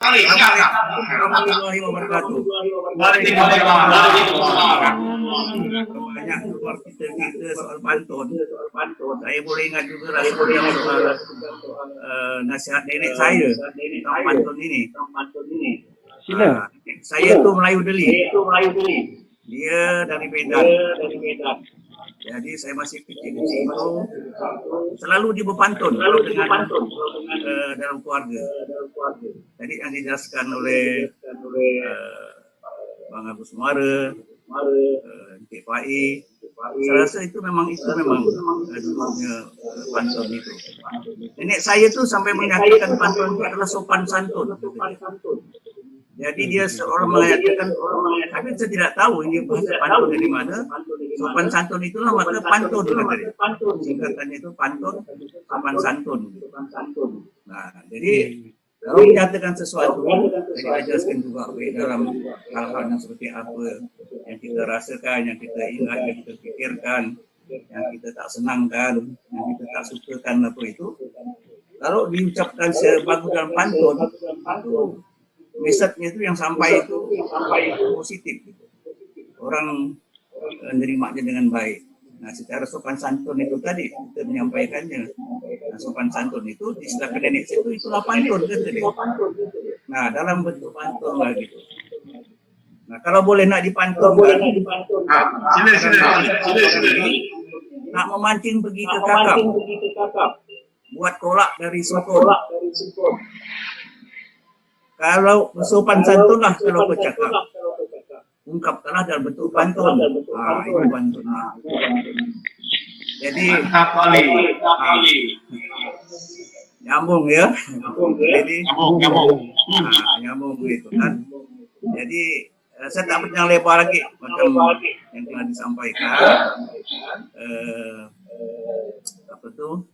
Assalamualaikum warahmatullahi wabarakatuh. Banyak keluar kita soal pantun. Saya boleh ingat juga rasanya soal nasihat nenek saya tentang pantun ini. Saya tu Melayu Deli. Dia dari Medan. Jadi saya masih kecil-kecil itu selalu diberpantun kalau dengan dalam keluarga. Tadi yang dijelaskan oleh Bang Agus Muara, Encik Fai, saya rasa itu memang dulunya pantun itu. Nenek saya tu sampai menyatakan pantun itu adalah sopan santun. Jadi dia seorang mengatakan, tapi saya tidak tahu ini bahasa pantun dari mana. Sopan santun itulah maka pantun katanya. Singkatannya itu pantun, sopan santun. Nah, jadi kalau menyatakan sesuatu, saya jelaskan juga dalam hal-hal yang seperti apa yang kita rasakan, yang kita ingat, yang kita pikirkan, yang kita tak senangkan, yang kita tak sukakan apa itu. Kalau diucapkan sebagus dalam pantun, itu message-nya itu yang sampai itu positif gitu. Orang menerimanya dengan baik. Nah, secara sopan santun itu tadi kita menyampaikannya. Nah, sopan santun itu diistilahkan nenek itu itulah pantun kan tadi. Nah, dalam bentuk pantun lah gitu. Nah, kalau boleh nak dipantun kan. Nak memancing pergi ke kakap. Buat kolak dari sukun. Kalau sopan santun lah kalau bercakap. Ungkapkanlah dalam bentuk pantun. Itu pantunnya. Jadi nyambung ya. Jadi nyambung gitu kan. Jadi saya tak panjang lebar lagi macam yang telah disampaikan. Apa tuh?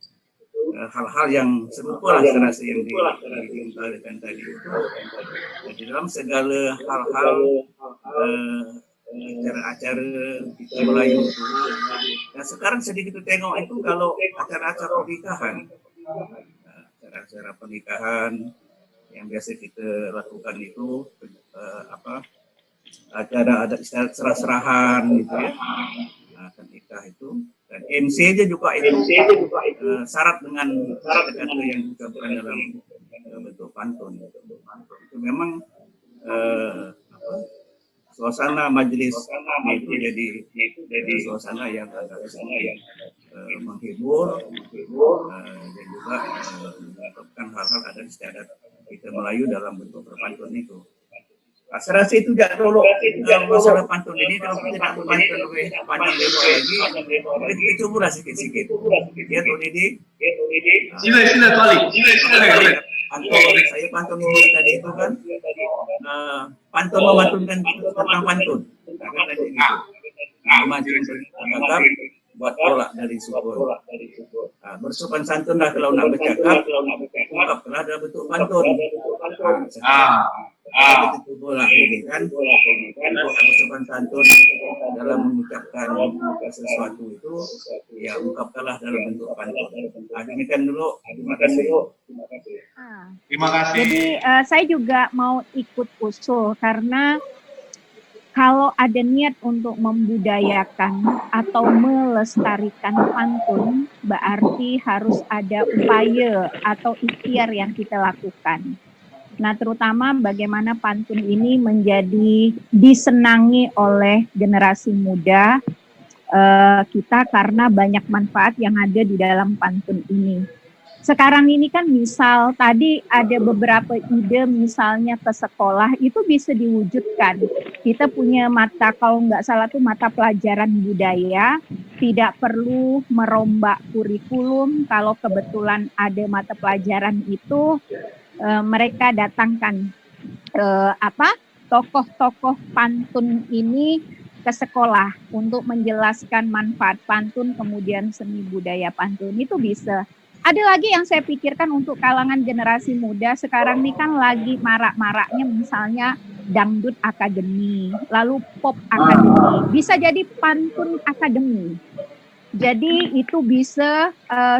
Hal-hal yang serupa lah saya rasa yang diutarakan tadi itu. Jadi dalam segala hal-hal acara-acara kita Melayu itu. Dan sekarang sedikit kita tengok itu kalau acara-acara pernikahan, acara-acara pernikahan yang biasa kita lakukan itu acara adat serah-serahan gitu ya. Akan nikah itu dan MC aja juga itu syarat dengan kata-kata yang diucapkan dalam bentuk pantun. Itu memang suasana majelis itu jadi suasana yang menghibur dan juga mengungkapkan hal-hal adat istiadat kita Melayu dalam bentuk berpantun itu. Saya rasa itu tidak dulu masalah pantun ini kalau kita nak berpantun lebih panjang lebar lagi, kita cobalah sikit-sikit. Ya Tuan Didi. Sila Tuali. Saya pantun ini tadi itu kan pantun memantunkan tentang pantun. Memancing kakap buat kolak dari sukun. Bersopan santun lah kalau nak bercakap, ungkapkanlah dalam bentuk pantun. Itu bola ini kan bersopan santun dalam mengucapkan sesuatu itu ya ungkapkanlah dalam bentuk pantun. Demikian dulu. Terima kasih. Terima kasih. Jadi saya juga mau ikut usul karena kalau ada niat untuk membudayakan atau melestarikan pantun, berarti harus ada upaya atau ikhtiar yang kita lakukan. Nah, terutama bagaimana pantun ini menjadi disenangi oleh generasi muda kita karena banyak manfaat yang ada di dalam pantun ini. Sekarang ini kan misal tadi ada beberapa ide misalnya ke sekolah itu bisa diwujudkan. Kita punya mata kalau nggak salah tuh mata pelajaran budaya, tidak perlu merombak kurikulum. Kalau kebetulan ada mata pelajaran itu mereka datangkan tokoh-tokoh pantun ini ke sekolah untuk menjelaskan manfaat pantun kemudian seni budaya pantun itu bisa. Ada lagi yang saya pikirkan untuk kalangan generasi muda sekarang ini kan lagi marak-maraknya misalnya dangdut akademi, lalu pop akademi, bisa jadi pantun akademi. Jadi itu bisa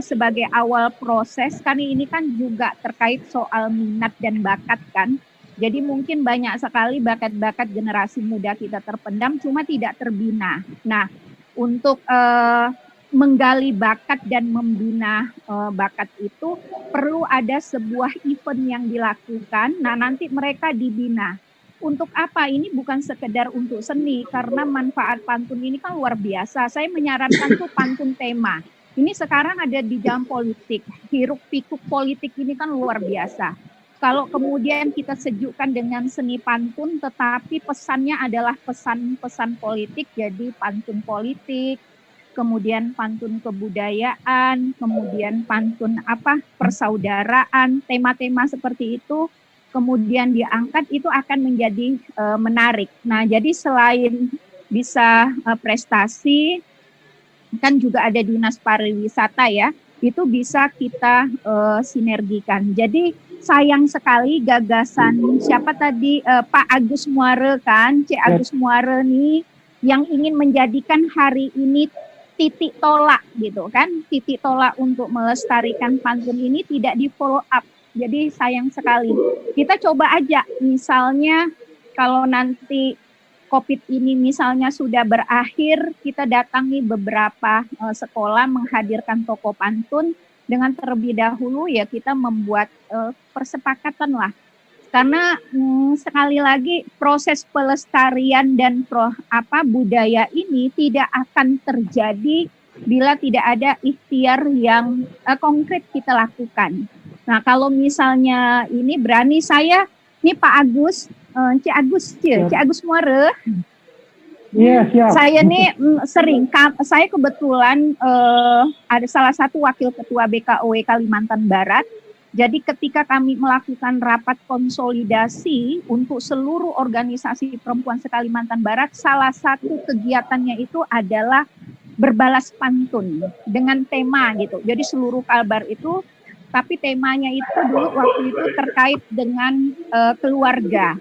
sebagai awal proses, karena ini kan juga terkait soal minat dan bakat kan. Jadi mungkin banyak sekali bakat-bakat generasi muda kita terpendam, cuma tidak terbina. Nah, untuk menggali bakat dan membina bakat itu perlu ada sebuah event yang dilakukan. Nah, nanti mereka dibina. Untuk apa? Ini bukan sekedar untuk seni, karena manfaat pantun ini kan luar biasa. Saya menyarankan tuh pantun tema. Ini sekarang ada di jam politik, hiruk pikuk politik ini kan luar biasa. Kalau kemudian kita sejukkan dengan seni pantun, tetapi pesannya adalah pesan-pesan politik, jadi pantun politik, kemudian pantun kebudayaan, kemudian pantun persaudaraan, tema-tema seperti itu, kemudian diangkat, itu akan menjadi menarik. Nah, jadi selain bisa prestasi, kan juga ada dinas pariwisata ya, itu bisa kita sinergikan. Jadi sayang sekali gagasan siapa tadi Pak Agus Muare kan, C. Agus Muare nih yang ingin menjadikan hari ini titik tolak gitu kan, titik tolak untuk melestarikan pantun ini tidak di follow up. Jadi sayang sekali. Kita coba aja misalnya kalau nanti COVID ini misalnya sudah berakhir, kita datangi beberapa sekolah menghadirkan tokoh pantun dengan terlebih dahulu ya kita membuat persepakatan lah. Karena sekali lagi proses pelestarian dan budaya ini tidak akan terjadi bila tidak ada ikhtiar yang konkret kita lakukan. Nah, kalau misalnya ini berani saya, ini Pak Agus, C. Agus Muare. Iya, siap. Saya nih sering, saya kebetulan ada salah satu wakil ketua BKOW Kalimantan Barat. Jadi ketika kami melakukan rapat konsolidasi untuk seluruh organisasi perempuan se-Kalimantan Barat, salah satu kegiatannya itu adalah berbalas pantun dengan tema gitu. Jadi seluruh Kalbar itu, tapi temanya itu dulu waktu itu terkait dengan keluarga.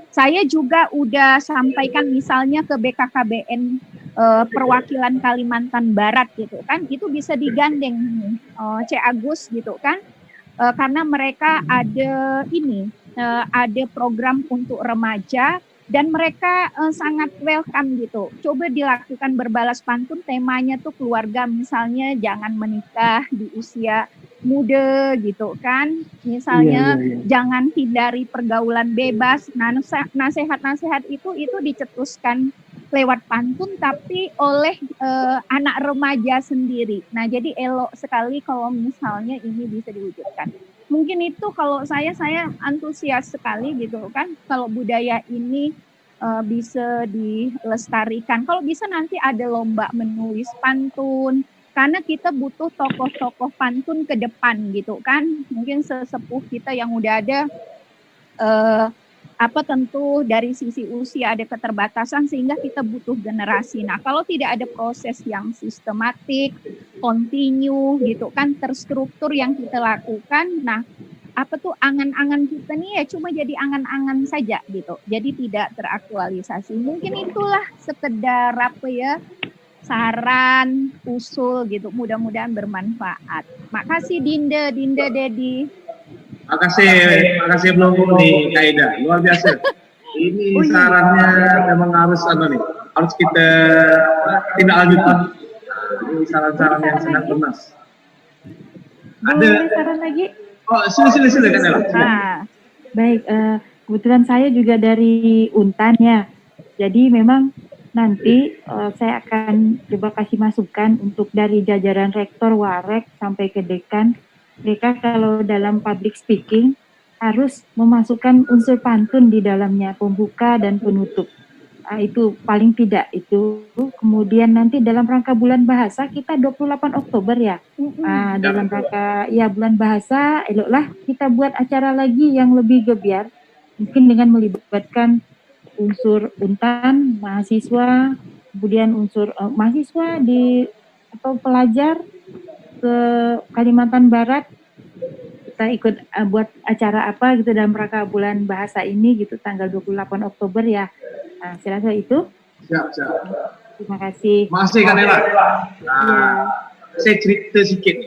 Saya juga udah sampaikan misalnya ke BKKBN perwakilan Kalimantan Barat gitu kan, itu bisa digandeng C. Agus gitu kan, karena mereka ada ada program untuk remaja dan mereka sangat welcome gitu. Coba dilakukan berbalas pantun, temanya tuh keluarga, misalnya jangan menikah di usia muda gitu kan, misalnya jangan hindari pergaulan bebas. Nah, nasihat-nasihat itu dicetuskan lewat pantun tapi oleh anak remaja sendiri. Nah, jadi elok sekali kalau misalnya ini bisa diwujudkan. Mungkin itu kalau saya antusias sekali gitu kan, kalau budaya ini bisa dilestarikan. Kalau bisa nanti ada lomba menulis pantun, karena kita butuh tokoh-tokoh pantun ke depan gitu kan. Mungkin sesepuh kita yang udah ada tentu dari sisi usia ada keterbatasan sehingga kita butuh generasi. Nah, kalau tidak ada proses yang sistematik, continue gitu kan, terstruktur yang kita lakukan, nah angan-angan kita nih ya cuma jadi angan-angan saja gitu. Jadi tidak teraktualisasi. Mungkin itulah sekedar saran, usul gitu, mudah-mudahan bermanfaat. Makasih Dinda Dedi. Makasih Bro nih Kaida, luar biasa. Ini sarannya memang harus kita tindak lanjuti. Ini saran-saran yang sangat bernas. Ada saran lagi? Oh, sila kan Ella. Baik, kebetulan saya juga dari Untan ya. Jadi memang nanti saya akan coba kasih masukan untuk dari jajaran rektor, warek sampai ke dekan. Mereka kalau dalam public speaking harus memasukkan unsur pantun di dalamnya, pembuka dan penutup. Itu paling tidak itu. Kemudian nanti dalam rangka bulan bahasa kita 28 Oktober ya. Dalam rangka bulan bahasa, eloklah kita buat acara lagi yang lebih gebiar. Mungkin dengan melibatkan unsur Untan, mahasiswa, kemudian unsur mahasiswa atau pelajar ke Kalimantan Barat, kita ikut buat acara apa gitu dalam rangka bulan bahasa ini gitu, tanggal 28 Oktober ya. Nah, saya rasa itu. Siap. Terima kasih. Makasih kan Ella. Saya cerita sedikit.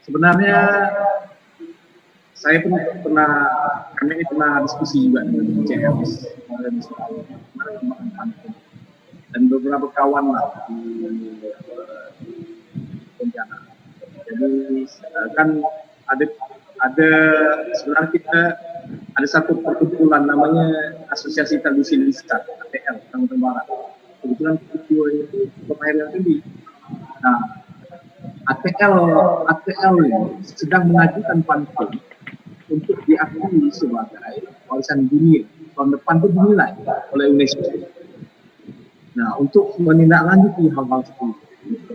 Sebenarnya saya pun kami ini pernah diskusi juga dengan CS mengenai soal bagaimana kembangkan pantun, dan beberapa kawan lah di Pontianak. Jadi kan ada sebenarnya kita ada satu perkumpulan namanya Asosiasi Tradisi Lisan ATL Kalimantan Barat. Kebetulan ketua itu pemain yang tinggi. Nah, ATL ini sedang mengajukan pantun untuk diakui sebagai warisan dunia. Tahun depan itu dinilai oleh UNESCO. Nah, untuk menindaklanjuti hal-hal seperti itu,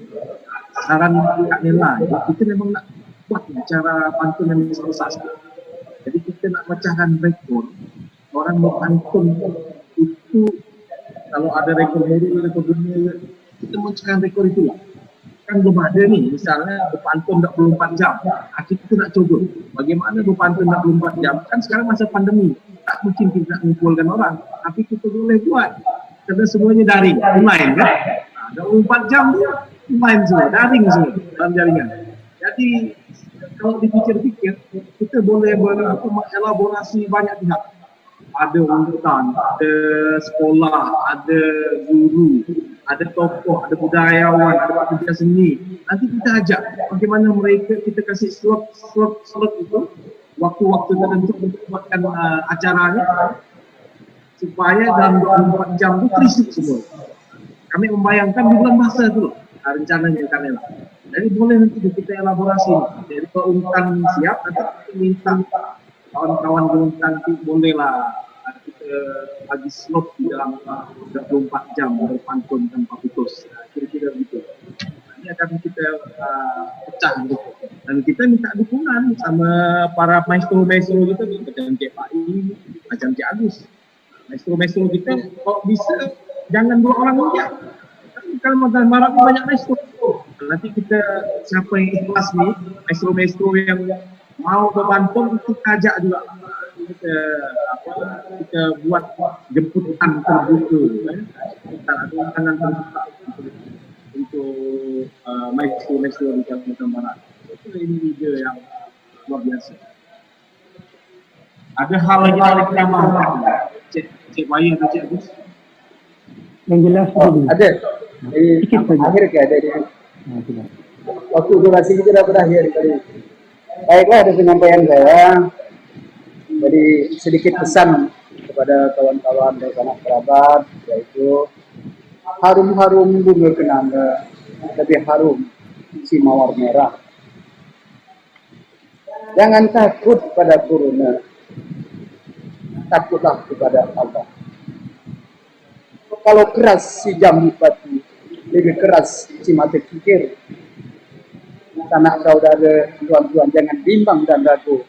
saran Kak Nela, kita memang nak buat cara pantun yang sensasi. Jadi kita nak pecahkan rekor orang berpantun itu. Kalau ada rekor baru, rekor dunia, kita mencahkan rekor itulah. Kan belum ada nih, misalnya berpantun 24 jam. Kita nak coba bagaimana berpantun 24 jam. Kan sekarang masa pandemi, tak mungkin kita mengumpulkan orang, tapi kita boleh buat. Karena semuanya daring, online kan. Nah, 24 jam tu online semua, daring semua dalam jaringan. Jadi kalau dipikir-pikir, kita boleh mengelaborasi banyak pihak. Ada urutan, ada sekolah, ada guru, ada tokoh, ada budayawan, ada pekerja seni. Nanti kita ajak bagaimana mereka, kita kasih slot itu, waktu-waktu tertentu untuk buatkan acaranya, supaya dalam 24 jam itu terisi semua. Kami membayangkan di bulan puasa itu loh, rencananya Kanela. Jadi boleh nanti kita elaborasi. Jadi kalau Untan siap, nanti kita minta kawan-kawan Untan itu bolehlah kita bagi slot di dalam 24 jam berpantun tanpa putus. Kira-kira begitu. Ini akan kita pecah gitu. Dan kita minta dukungan sama para maestro-maestro kita, macam Cik Pai, macam Cik Agus. Maestro-maestro kita, kalau bisa jangan 2 orang saja. Kalimantan Barat banyak maestro. Nanti kita siapa yang ikhlas nih, maestro-maestro yang mau berpantun, kita ajak juga. Kita buat jemputan terbuka, kita ada tangan terbuka untuk maestro-maestro di Kalimantan Barat. Ini ide yang luar biasa. Ada hal lagi yang ditambahkan, Cik Bayi atau Cik Agus? Yang jelas tadi. Ada. Di akhir ke ada di waktu durasi kita dah berakhir tadi. Baiklah, ada penyampaian saya. Jadi sedikit pesan kepada kawan-kawan dan anak kerabat, yaitu harum-harum bunga kenanga, lebih harum si mawar merah. Jangan takut pada corona, takutlah kepada Allah. Kalau keras si jambu batu, lebih keras si mata pikir. Anak saudara, tuan-tuan, jangan bimbang dan ragu.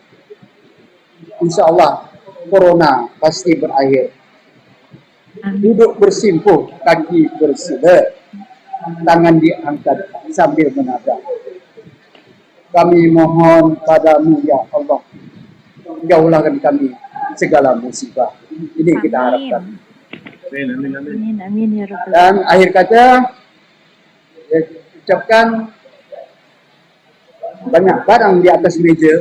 Insya Allah, corona pasti berakhir. Duduk bersimpuh, kaki bersila, tangan diangkat sambil menada. Kami mohon padamu ya Allah, jauhkan kami segala musibah. Ini kita harapkan. Amin ya Rabbal. Dan akhir kata, saya ucapkan banyak barang di atas meja.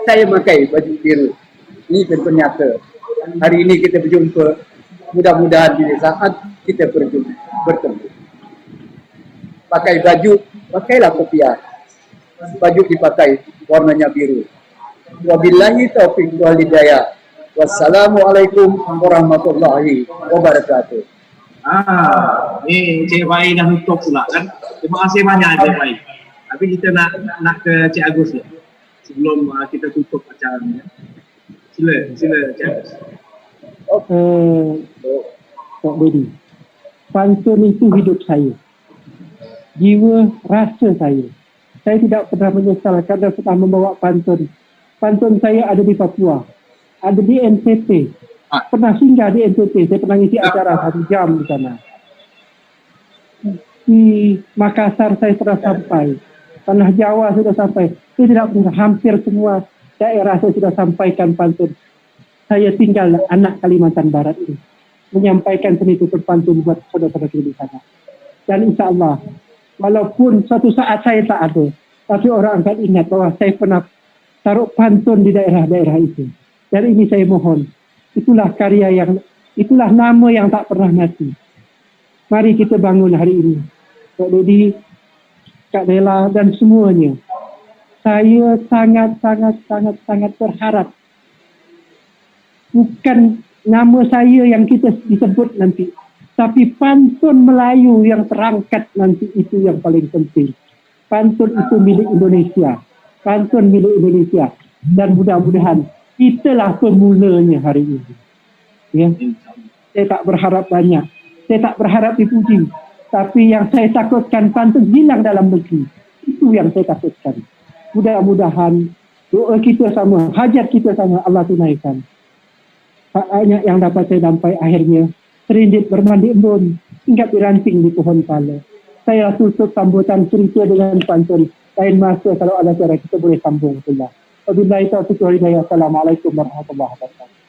Saya pakai baju biru. Ini tentu nyata. Hari ini kita berjumpa. Mudah-mudahan di saat kita bertemu. Pakai baju, pakailah kopiah. Baju dipakai warnanya biru. Wabillahi taufiq wal hidayah. Wassalamualaikum warahmatullahi wabarakatuh. Ini Cik Pai dah tutup pula kan. Terima kasih banyak Cik Pai. Tapi kita nak ke Cik Agus ya, sebelum kita tutup acaranya. Sila Cik Agus. Pak Budi, pantun itu hidup saya, jiwa rasa saya. Saya tidak pernah menyesal kerana telah membawa pantun. Pantun saya ada di Papua, ada di NTT. Pernah singgah di NTT, saya pernah ngisi acara 1 jam di sana. Di Makassar saya sudah sampai, Tanah Jawa sudah sampai. Saya tidak pernah, hampir semua daerah saya sudah sampaikan pantun. Saya tinggal anak Kalimantan Barat ini, menyampaikan seni tutur pantun buat saudara-saudara di sana. Dan insya Allah, walaupun suatu saat saya tak ada, tapi orang akan ingat bahwa saya pernah taruh pantun di daerah-daerah itu. Dari ini saya mohon, itulah nama yang tak pernah mati. Mari kita bangun hari ini. Kak Dedi, Kak Dela dan semuanya. Saya sangat berharap bukan nama saya yang kita disebut nanti, tapi pantun Melayu yang terangkat nanti itu yang paling penting. Pantun itu milik Indonesia. Pantun milik Indonesia. Dan mudah-mudahan itulah pemulanya hari ini. Ya. Saya tak berharap banyak. Saya tak berharap dipuji. Tapi yang saya takutkan pantun hilang dalam negeri. Itu yang saya takutkan. Mudah-mudahan doa kita sama, hajat kita sama Allah tunaikan. Banyak yang dapat saya sampai akhirnya. Serindit bermandi embun, hingga diranting di pohon pala. Saya tutup sambutan cerita dengan pantun. Lain masa kalau ada cara kita boleh sambung. Wabillahi taufiq wal hidayah. Assalamualaikum warahmatullahi wabarakatuh.